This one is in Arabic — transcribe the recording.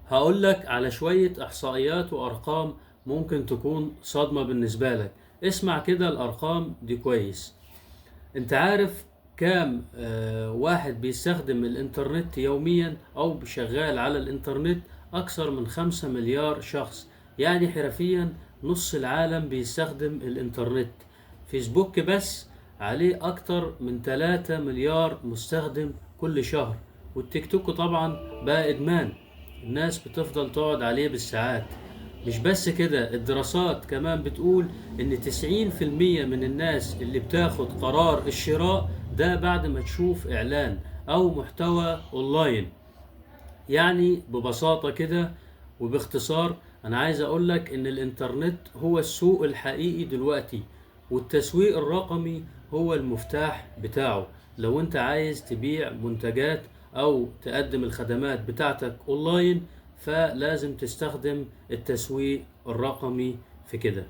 هقول لك على شوية إحصائيات وأرقام ممكن تكون صدمة بالنسبة لك. اسمع كده الأرقام دي كويس. أنت عارف كام واحد بيستخدم الإنترنت يوميا أو شغال على الإنترنت؟ أكثر من 5 مليار شخص، يعني حرفيا نص العالم بيستخدم الإنترنت. فيسبوك بس عليه أكتر من 3 مليار مستخدم كل شهر. والتيك توك طبعا بقى إدمان، الناس بتفضل تقعد عليه بالساعات. مش بس كده، الدراسات كمان بتقول ان 90% من الناس اللي بتاخد قرار الشراء ده بعد ما تشوف اعلان او محتوى اونلاين. يعني ببساطة كده وباختصار، انا عايز اقولك ان الانترنت هو السوق الحقيقي دلوقتي، والتسويق الرقمي هو المفتاح بتاعه. لو انت عايز تبيع منتجات او تقدم الخدمات بتاعتك اونلاين، فلازم تستخدم التسويق الرقمي في كده.